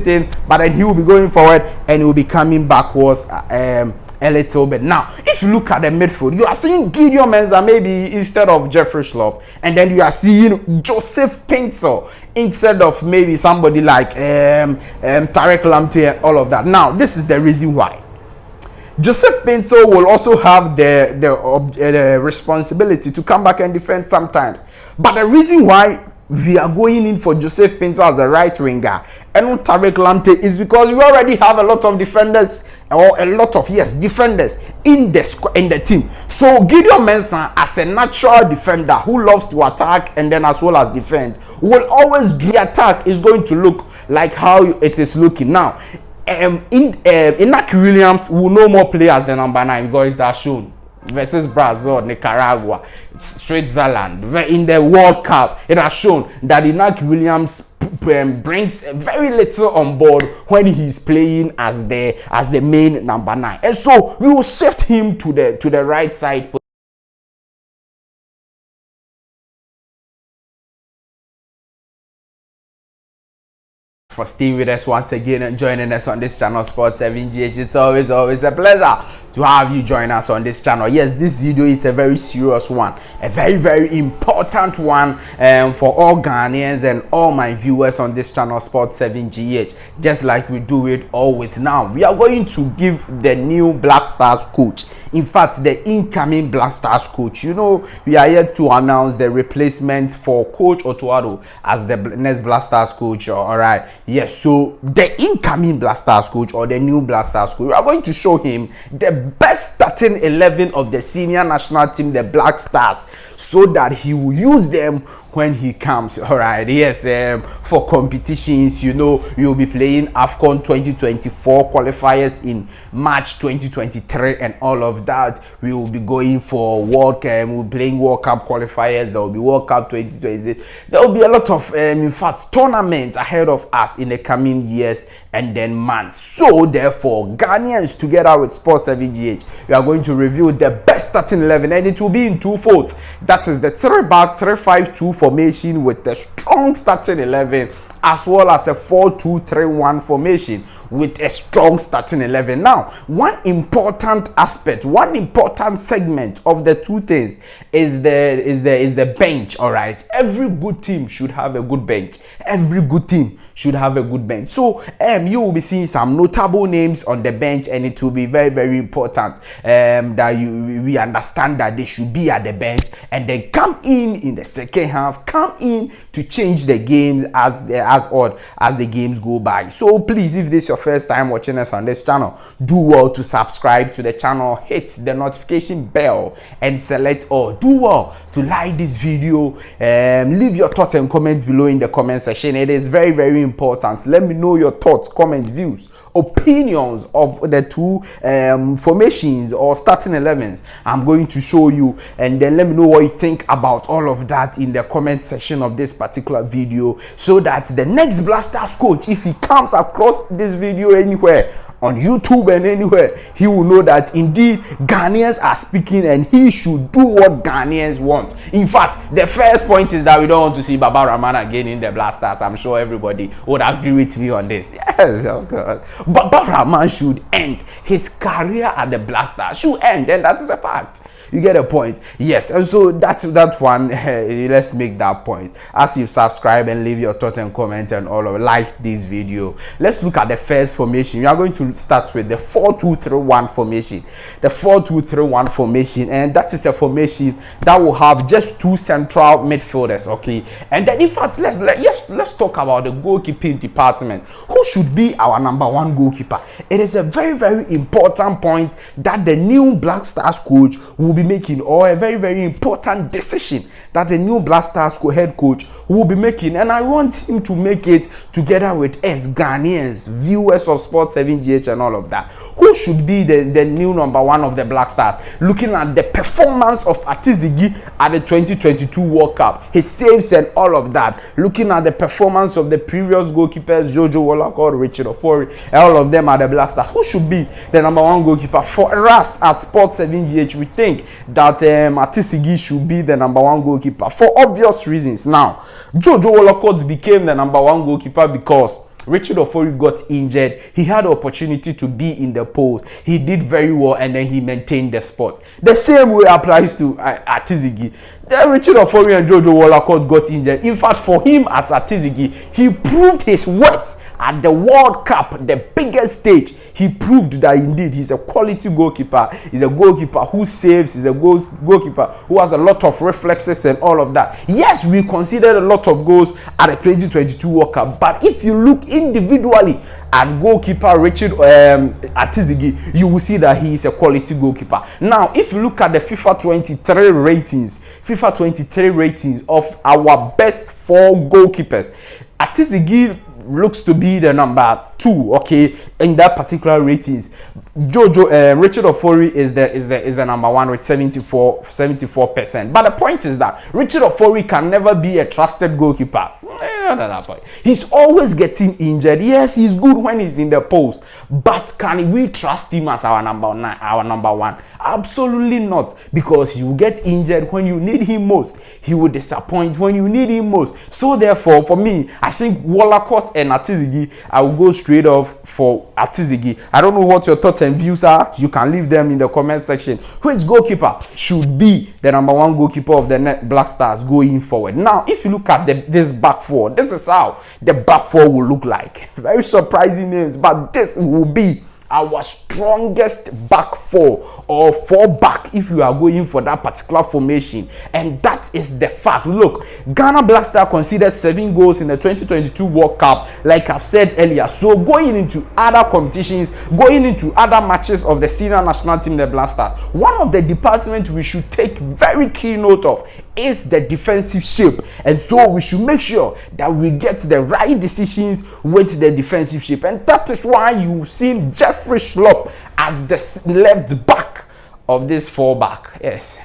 thing, but then he will be going forward and he will be coming backwards a little bit. Now, if you look at the midfield, you are seeing Gideon Mensah maybe instead of Jeffrey Schlupp, and then you are seeing Joseph Paintsil instead of maybe somebody like Tariq Lamptey and all of that. Now, this is the reason why. Joseph Paintsil will also have the responsibility to come back and defend sometimes. But the reason why we are going in for Joseph Paintsil as the right winger and not Tariq Lamptey is because we already have a lot of defenders, or a lot of defenders in the team. So Gideon Mensah, as a natural defender who loves to attack and then as well as defend, will always do the attack is going to look like how it is looking now. Inaki Williams will no more play as the number 9 because that's shown versus Brazil, Nicaragua, Switzerland in the World Cup. It has shown that Inaki Williams brings very little on board when he's playing as the main number 9, and so we will shift him to the right side. For staying with us once again and joining us on this channel, Sport 7GH. It's always a pleasure to have you join us on this channel. Yes, this video is a very serious one, a very important one for all Ghanaians and all my viewers on this channel, Sport 7GH. Just like we do it always. Now we are going to give the new Black Stars coach, in fact the incoming Black Stars coach, you know, we are yet to announce the replacement for Coach Otto Addo as the next Black Stars coach. All right, yes, so the incoming Black Stars coach, or the new Black Stars coach, we are going to show him the best starting 11 of the senior national team, the Black Stars, so that he will use them when he comes. All right, yes, for competitions, you know, we will be playing AFCON 2024 qualifiers in March 2023 and all of that. We will be going for World Cup, we'll be playing World Cup qualifiers. There will be World Cup 2026. There will be a lot of in fact tournaments ahead of us in the coming years and then months. So therefore, Ghanaians together with Sport 7GH, we are going to review the best starting 11, and it will be in 2 folds. That is the 3-back 3-5-2 formation with the strong starting 11, as well as a 4-2-3-1 formation with a strong starting 11. Now, one important aspect, one important segment of the two things is the bench. All right, every good team should have a good bench. Every good team should have a good bench. So you will be seeing some notable names on the bench, and it will be very important that we understand that they should be at the bench and then come in the second half, come in to change the games as the games go by. So please, if this is your first time watching us on this channel, do well to subscribe to the channel, hit the notification bell and select all. Do well to like this video, leave your thoughts and comments below in the comment section. It is very important. Let me know your thoughts, comments, views, opinions of the two formations or starting 11s I'm going to show you, and then let me know what you think about all of that in the comment section of this particular video, so that the next Black Stars coach, if he comes across this video anywhere on YouTube and anywhere, he will know that indeed Ghanaians are speaking and he should do what Ghanaians want. In fact, the first point is that we don't want to see Baba Rahman again in the Black Stars. I'm sure everybody would agree with me on this. Yes, of course. Baba Rahman should end his career at the Black Stars. Should end, and that is a fact. You get a point? Yes. And so that's that one. Let's make that point. As you subscribe and leave your thoughts and comments and all of like this video, let's look at the first formation. We are going to start with the 4-2-3-1 formation. The 4-2-3-1 formation, and that is a formation that will have just 2 central midfielders. Okay, and then in fact let's talk about the goalkeeping department. Who should be our number 1 goalkeeper? It is a very important point that the new Black Stars coach will be making, or a very important decision that the new Black Stars head coach will be making, and I want him to make it together with us Ghanaians, viewers of Sport 7GH and all of that. Who should be the new number 1 of the Black Stars? Looking at the performance of Atizigi at the 2022 World Cup, his saves and all of that. Looking at the performance of the previous goalkeepers, Jojo Wolakor, Richard Ofori, and all of them are the Black Stars. Who should be the number 1 goalkeeper? For us at Sport 7GH, we think that Atizigi should be the number 1 goalkeeper for obvious reasons. Now, Jojo Wolakor became the number 1 goalkeeper because Richard Ofori got injured, he had the opportunity to be in the post. He did very well, and then he maintained the spot. The same way applies to Atizigi. Then Richard Ofori and Jojo Wollacott got injured. In fact, for him as Atizigi, he proved his worth at the World Cup, the biggest stage. He proved that indeed he's a quality goalkeeper. He's a goalkeeper who saves. He's a goalkeeper who has a lot of reflexes and all of that. Yes, we considered a lot of goals at the 2022 World Cup, but if you look individually at goalkeeper Richard Atizigi, you will see that he is a quality goalkeeper. Now, if you look at the FIFA 23 ratings of our best 4 goalkeepers, Atizigi looks to be the number 2, okay, in that particular ratings. Richard Ofori is the number 1 with 74%. But the point is that Richard Ofori can never be a trusted goalkeeper. He's always getting injured. Yes, he's good when he's in the post, but can we trust him as our number 1? Absolutely not, because he will get injured when you need him most. He will disappoint when you need him most. So therefore, for me, I think Wollacott and Atizigi, I will go straight off for Atizigi. I don't know what your thoughts and views are. You can leave them in the comment section. Which goalkeeper should be the number 1 goalkeeper of the Black Stars going forward? Now, if you look at this back 4, this is how the back 4 will look like. Very surprising names, but this will be our strongest back 4 or 4 back if you are going for that particular formation. And that is the fact. Look, Ghana Black Star conceded 7 goals in the 2022 World Cup, like I've said earlier. So going into other competitions, going into other matches of the senior national team, the Black Stars, one of the departments we should take very keen note of is the defensive shape. And so we should make sure that we get the right decisions with the defensive shape. And that is why you've seen Jeffrey Schlupp as the left back of this 4 back. Yes,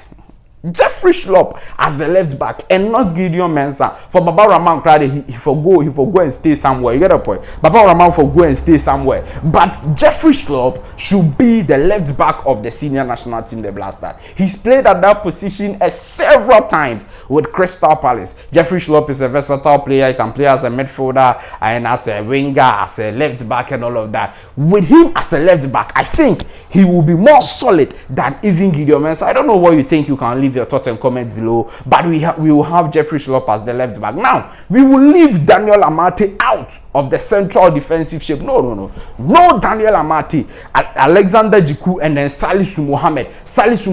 Jeffrey Schlupp as the left back and not Gideon Mensah. For Baba Rahman, he for go and stay somewhere. You get a point. Baba Rahman for go and stay somewhere. But Jeffrey Schlupp should be the left back of the senior national team, the Black Stars. He's played at that position several times with Crystal Palace. Jeffrey Schlupp is a versatile player. He can play as a midfielder and as a winger, as a left back and all of that. With him as a left back, I think he will be more solid than even Gideon Mensah. I don't know what you think. You can leave your thoughts and comments below, but we will have Jeffrey Schlupp as the left back. Now we will leave Daniel Amate out of the central defensive shape. No Daniel Amate, Alexander Jiku, and then Salisu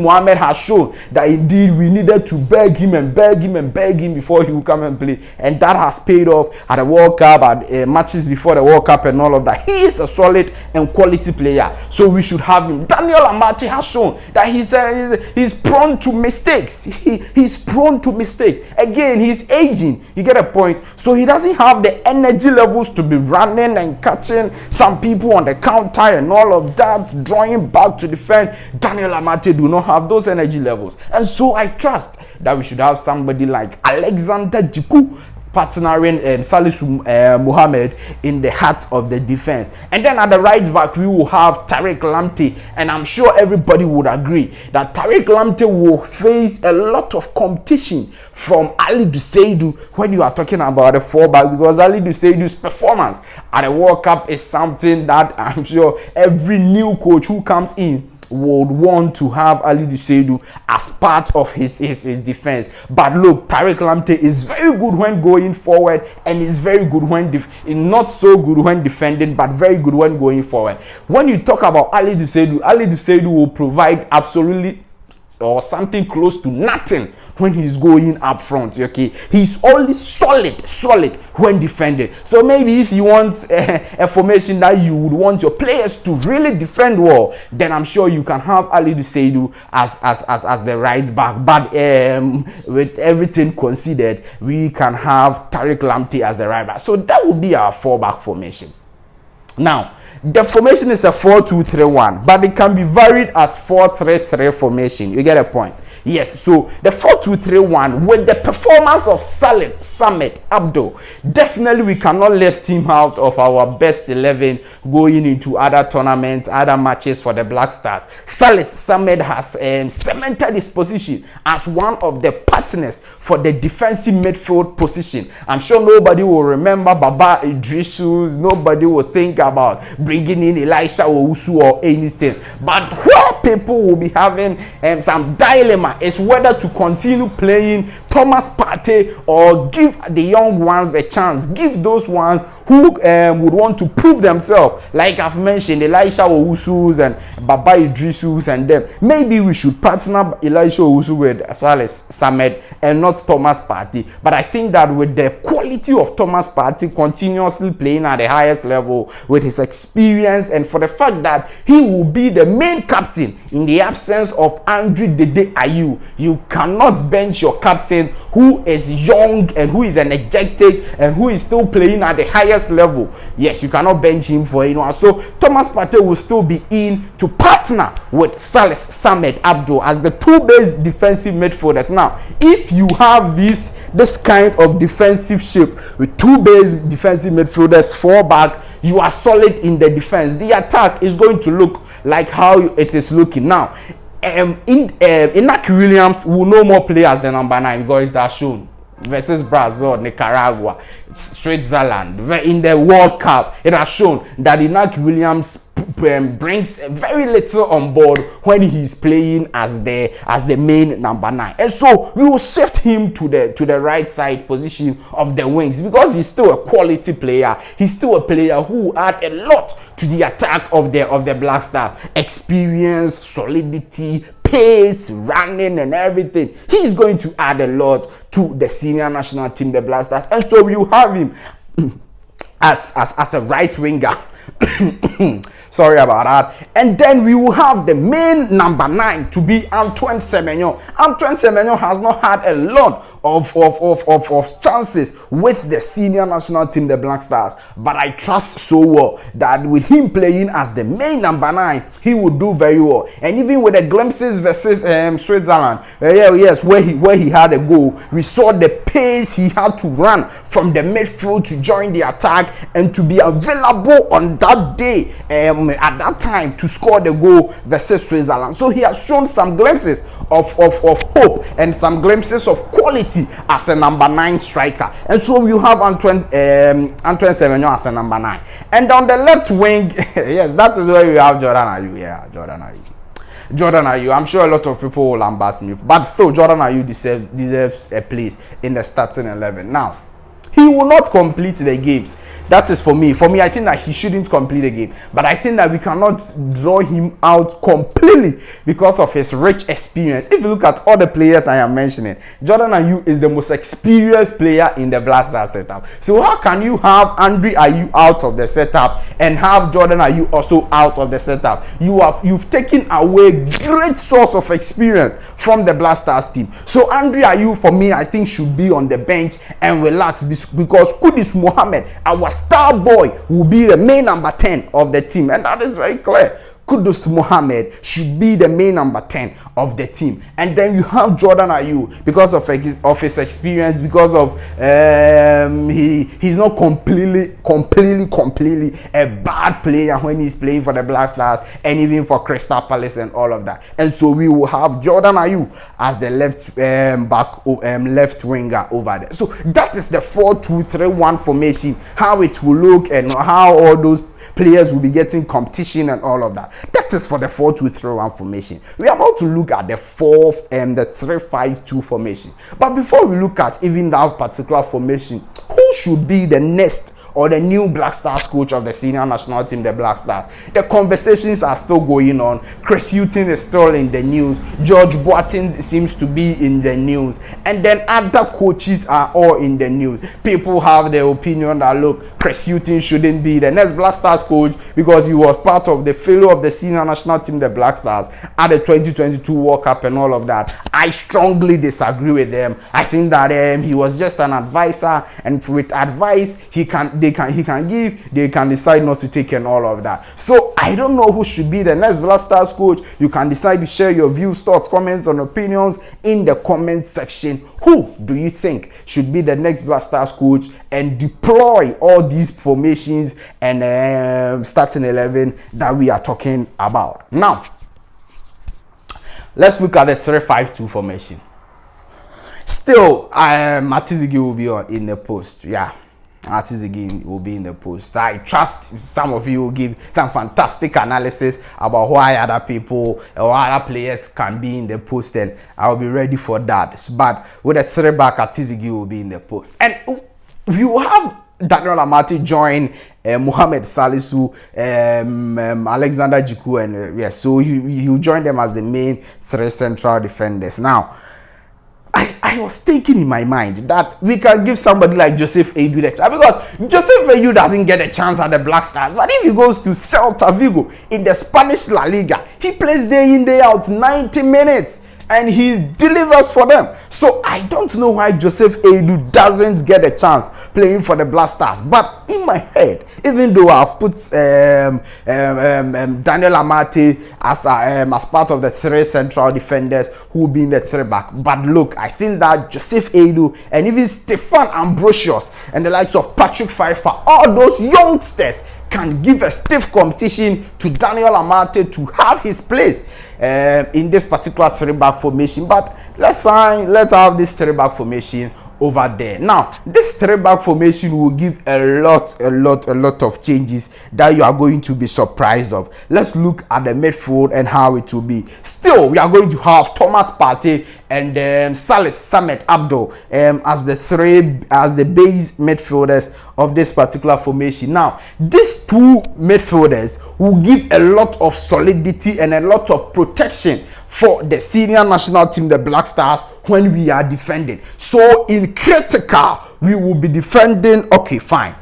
Mohammed has shown that indeed we needed to beg him before he will come and play, and that has paid off at the World Cup, at matches before the World Cup and all of that. He is a solid and quality player, so we should have him. Daniel Amate has shown that he's prone to mistakes. He's prone to mistakes. Again, he's aging. You get a point. So he doesn't have the energy levels to be running and catching some people on the counter and all of that, drawing back to defend. Daniel Amate do not have those energy levels. And so I trust that we should have somebody like Alexander Jiku partnering Salisu Mohammed in the heart of the defense. And then at the right back, we will have Tariq Lamptey. And I'm sure everybody would agree that Tariq Lamptey will face a lot of competition from Ali Duseidu when you are talking about the 4 back, because Ali Duseidu's performance at the World Cup is something that I'm sure every new coach who comes in would want to have Ali Duseidu as part of his defense. But look, Tariq Lamptey is very good when going forward, and is very good when not so good when defending, but very good when going forward. When you talk about Ali Duseidu will provide absolutely or something close to nothing when he's going up front. Okay, he's only solid when defending. So maybe if you want a formation that you would want your players to really defend well, then I'm sure you can have Ali Duseidu as the right back. But with everything considered, we can have Tariq Lamptey as the right back. So that would be our 4 back formation. Now, the formation is a 4-2-3-1, but it can be varied as 4-3-3 formation. You get a point? Yes, so the 4-2-3-1 with the performance of Salif Samed Abdo, definitely we cannot left him out of our best 11 going into other tournaments, other matches for the Black Stars. Salif Samed has cemented his position as one of the partners for the defensive midfield position. I'm sure nobody will remember Baba Idrisus, nobody will think about bringing in Elisha Owusu or anything, but where people will be having some dilemma is whether to continue playing Thomas Partey or give the young ones a chance, give those ones who would want to prove themselves, like I've mentioned, Elisha Owusu and Baba Idrisus and them. Maybe we should partner Elisha Owusu with Salif Samed and not Thomas Partey. But I think that with the quality of Thomas Partey continuously playing at the highest level, with his experience, and for the fact that he will be the main captain in the absence of Andre Dede Ayew, you cannot bench your captain who is young and who is energetic and who is still playing at the highest level. Yes, you cannot bench him for anyone. So Thomas Partey will still be in to partner with Salif Samed Abdo as the two base defensive midfielders. Now, if you have this kind of defensive shape with two base defensive midfielders, 4 back, you are solid in the defense. The attack is going to look like how it is looking now. Inaki Williams will no more play as the number 9 because that's shown versus Brazil, Nicaragua, Switzerland in the World Cup. It has shown that Inaki Williams brings very little on board when he's playing as the main number 9, and so we will shift him to the right side position of the wings because he's still a quality player. He's still a player who add a lot to the attack of the Black Stars. Experience, solidity, pace, running and everything. He's going to add a lot to the senior national team, the Black Stars, and so you have him as a right winger. Sorry about that. And then we will have the main number 9 to be Antoine Semenyo. Antoine Semenyo has not had a lot of chances with the senior national team, the Black Stars, but I trust so well that with him playing as the main number 9, he will do very well. And even with the glimpses versus Switzerland, yes, where he had a goal, we saw the pace he had to run from the midfield to join the attack and to be available on that day at that time to score the goal versus Switzerland. So he has shown some glimpses of hope and some glimpses of quality as a number 9 striker. And so you have Antoine Semenyo as a number 9. And on the left wing, yes, that is where you have Jordan Ayew. Yeah, Jordan Ayew. I'm sure a lot of people will lambast me, but still Jordan Ayew deserves a place in the starting 11. Now, he will not complete the games. That is for me. For me, I think that he shouldn't complete the game. But I think that we cannot draw him out completely because of his rich experience. If you look at all the players I am mentioning, Jordan Ayew is the most experienced player in the Black Stars setup. So how can you have Andre Ayew out of the setup and have Jordan Ayew also out of the setup? You've taken away great source of experience from the Black Stars team. So Andre Ayew, for me, I think should be on the bench and relax because Kudus Mohammed, our star boy, will be the main number 10 of the team, and that is very clear. Kudus Mohammed should be the main number 10 of the team. And then you have Jordan Ayew because of his experience, because of he's not completely a bad player when he's playing for the Black Stars and even for Crystal Palace and all of that. And so we will have Jordan Ayew as the left winger over there. So that is the 4-2-3-1 formation, how it will look and how all those players will be getting competition and all of that. That is for the 4-2-3-1 formation. We are about to look at the 3-5-2 formation. But before we look at even that particular formation, who should be the next or the new Black Stars coach of the senior national team, the Black Stars? The conversations are still going on. Chris Hughton is still in the news. George Boateng seems to be in the news. And then other coaches are all in the news. People have their opinion that, look, Chris Hughton shouldn't be the next Black Stars coach because he was part of the failure of the senior national team, the Black Stars, at the 2022 World Cup and all of that. I strongly disagree with them. I think that he was just an advisor, and with advice, they he can decide not to take and all of that. So I don't know who should be the next Black Stars coach. You can decide to share your views, thoughts, comments, and opinions in the comment section. Who do you think should be the next Black Stars coach and deploy all these formations and starting 11 that we are talking about? Now, let's look at the 3-5-2 formation. Still, Matizigi will be in the post. Yeah, Matizigi will be in the post. I trust some of you will give some fantastic analysis about why other people or other players can be in the post, and I'll be ready for that. But with a 3-back, Matizigi will be in the post. And you have Daniel Amartey join Mohamed Salisu, Alexander Jiku, and yes, so you join them as the main 3 central defenders. Now, I was thinking in my mind that we can give somebody like Joseph Aidoo the chance, because Joseph Aidoo doesn't get a chance at the Black Stars. But if he goes to Celta Vigo in the Spanish La Liga, he plays day in, day out, 90 minutes. And he delivers for them. So I don't know why Joseph Aidoo doesn't get a chance playing for the Black Stars. But in my head, even though I've put Daniel Amartey as part of the 3 central defenders who will be in the 3-back, but look, I think that Joseph Aidoo and even Stefan Ambrosius and the likes of Patrick Pfeiffer, all those youngsters can give a stiff competition to Daniel Amartey to have his place in this particular 3-back formation. But let's have this 3-back formation over there. Now, this 3-back formation will give a lot of changes that you are going to be surprised of. Let's look at the midfield and how it will be. Still, we are going to have Thomas Partey and Saleh Samed Abdul as the base midfielders of this particular formation. Now, these 2 midfielders will give a lot of solidity and a lot of protection for the senior national team, the Black Stars, when we are defending. So in critical, we will be defending. Okay, fine.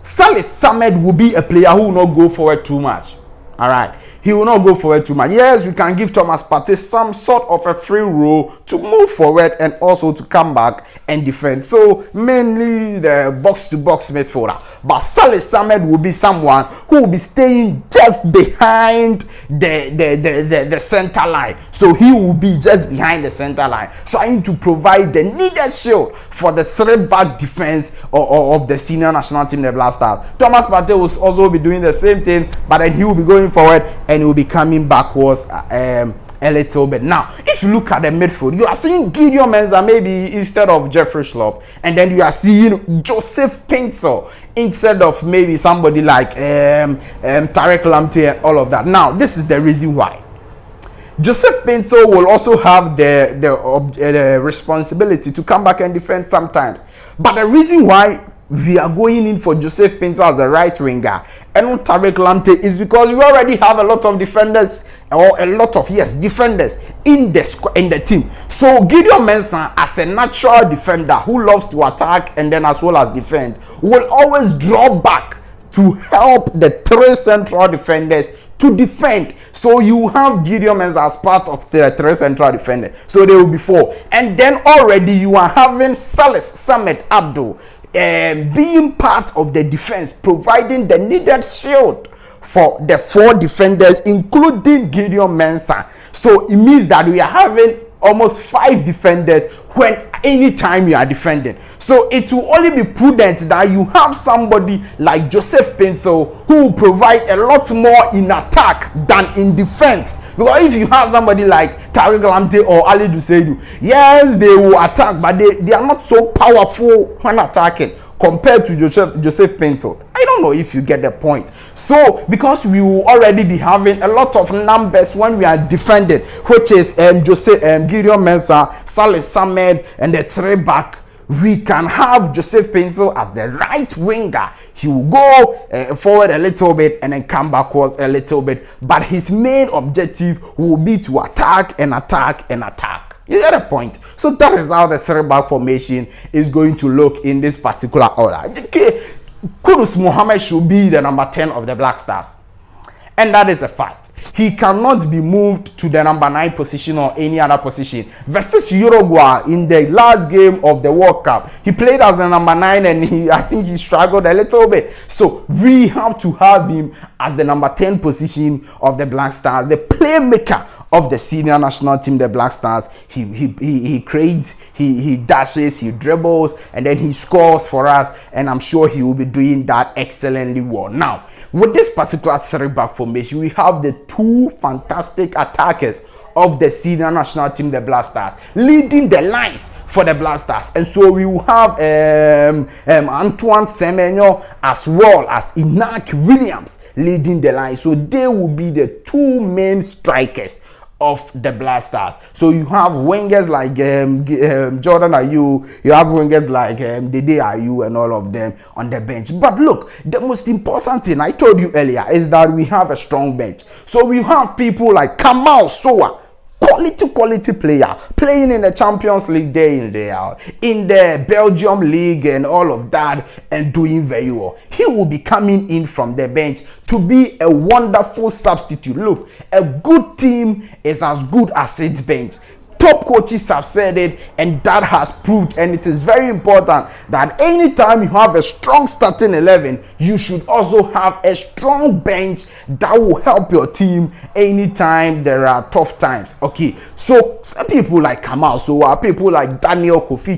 Saleh Samed will be a player who will not go forward too much. All right, he will not go forward too much. Yes, we can give Thomas Partey some sort of a free role to move forward and also to come back and defend. So mainly the box-to-box midfielder. But Saleh Samed will be someone who will be staying just behind the center line. So he will be just behind the center line, trying to provide the needed shield for the 3-back defense of the senior national team, the Black Stars. Thomas Partey will also be doing the same thing, but then he will be going forward and he will be coming backwards a little bit. Now, if you look at the midfield, you are seeing Gideon Mensah maybe instead of Jeffrey Schlupp, and then you are seeing Joseph Paintsil instead of maybe somebody like Tariq Lamptey and all of that. Now, this is the reason why. Joseph Paintsil will also have the responsibility to come back and defend sometimes. But the reason why we are going in for Joseph Paintsil as the right winger and not Tariq Lamptey is because we already have a lot of defenders, or defenders in the team. So Gideon Mensah, as a natural defender who loves to attack and then as well as defend, will always draw back to help the 3 central defenders to defend. So you have Gideon Mensah as part of the 3 central defenders. So they will be 4. And then already you are having Saleh Samed Abdul being part of the defense, providing the needed shield for the 4 defenders, including Gideon Mensah. So it means that we are having almost 5 defenders when anytime you are defending. So it will only be prudent that you have somebody like Joseph Paintsil who will provide a lot more in attack than in defense. Because if you have somebody like Tariq Lamptey or Aliou Seidu, yes, they will attack, but they are not so powerful when attacking compared to Joseph Paintsil. I don't know if you get the point. So because we will already be having a lot of numbers when we are defending, which is Gideon Mensah, Saleh Samed, and the 3-back, we can have Joseph Paintsil as the right winger. He will go forward a little bit and then come backwards a little bit, but his main objective will be to attack and attack and attack. You get a point. So that is how the 3-back formation is going to look in this particular order. Kudus Mohammed should be the number 10 of the Black Stars, and that is a fact. he cannot be moved to the number 9 position or any other position. Versus Uruguay in the last game of the World Cup, he played as the number 9 and I think he struggled a little bit. So we have to have him as the number 10 position of the Black Stars, the playmaker of the senior national team, the Black Stars. He creates, he dashes, he dribbles, and then he scores for us, and I'm sure he will be doing that excellently well. Now, with this particular 3-back formation, we have the 2 fantastic attackers of the senior national team, the Black Stars, leading the lines for the Black Stars. And so we will have Antoine Semenyo as well as Iñaki Williams leading the line. So they will be the 2 main strikers of the Black Stars. So you have wingers like Jordan Ayew, you have wingers like Dede Ayew and all of them on the bench. But look, the most important thing I told you earlier is that we have a strong bench. So we have people like Kamal Sowa, quality player, playing in the Champions League day in, day out, in the Belgium League and all of that, and doing very well. He will be coming in from the bench to be a wonderful substitute. Look, a good team is as good as its bench. Top coaches have said it, and that has proved, and it is very important that anytime you have a strong starting 11, you should also have a strong bench that will help your team anytime there are tough times. Okay, so some people like Kamal, so people like Daniel Kofi,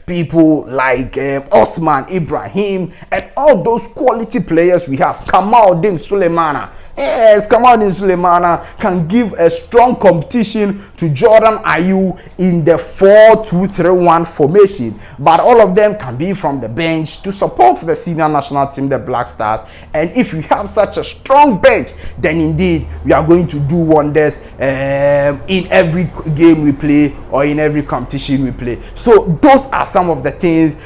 people like Osman Ibrahim, and all those quality players we have. Kamaldeen Sulemana, yes, Kamaldeen Sulemana can give a strong competition to Jordan Ayew in the 4-2-3-1 formation, but all of them can be from the bench to support the senior national team, the Black Stars. And if we have such a strong bench, then indeed we are going to do wonders in every game we play or in every competition we play. So those are some of the things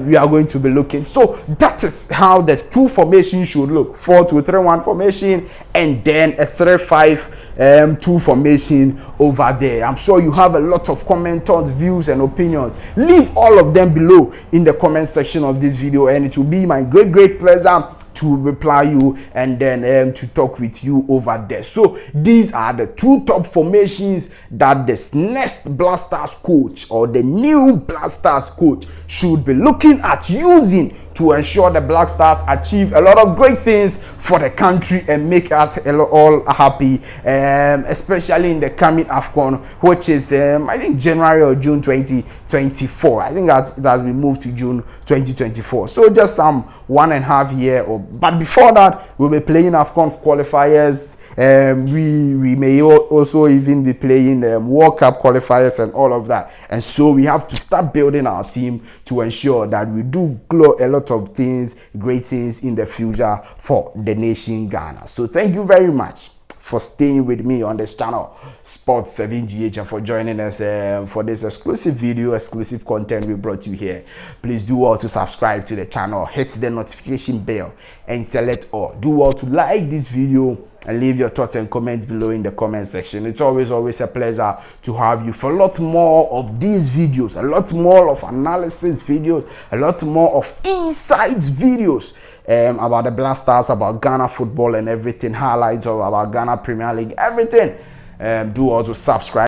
we are going to be looking. So that is how the 2 formations should look: 4-2-3-1 formation, and then a 3-5-2 formation over there. I'm sure you have a lot of comments, views, and opinions. Leave all of them below in the comment section of this video, and it will be my great pleasure to reply you and then to talk with you over there. So these are the 2 top formations that this next Black Stars coach or the new Black Stars coach should be looking at using to ensure the Black Stars achieve a lot of great things for the country and make us all happy, especially in the coming AFCON, which is I think January or June 2024. I think that it has been moved to June 2024. So just 1.5 years. But before that, we'll be playing AFCON qualifiers. We may also even be playing World Cup qualifiers and all of that. And so we have to start building our team to ensure that we do a lot of things, great things in the future for the nation Ghana. So thank you very much for staying with me on this channel, Sports 7GH, and for joining us for this exclusive video, exclusive content we brought you here. Please do all to subscribe to the channel, hit the notification bell, and select all. Do all to like this video and leave your thoughts and comments below in the comment section. It's always a pleasure to have you for a lot more of these videos, a lot more of analysis videos, a lot more of insights videos about the Black Stars, about Ghana football and everything, highlights of about Ghana Premier League, everything. Do all to subscribe.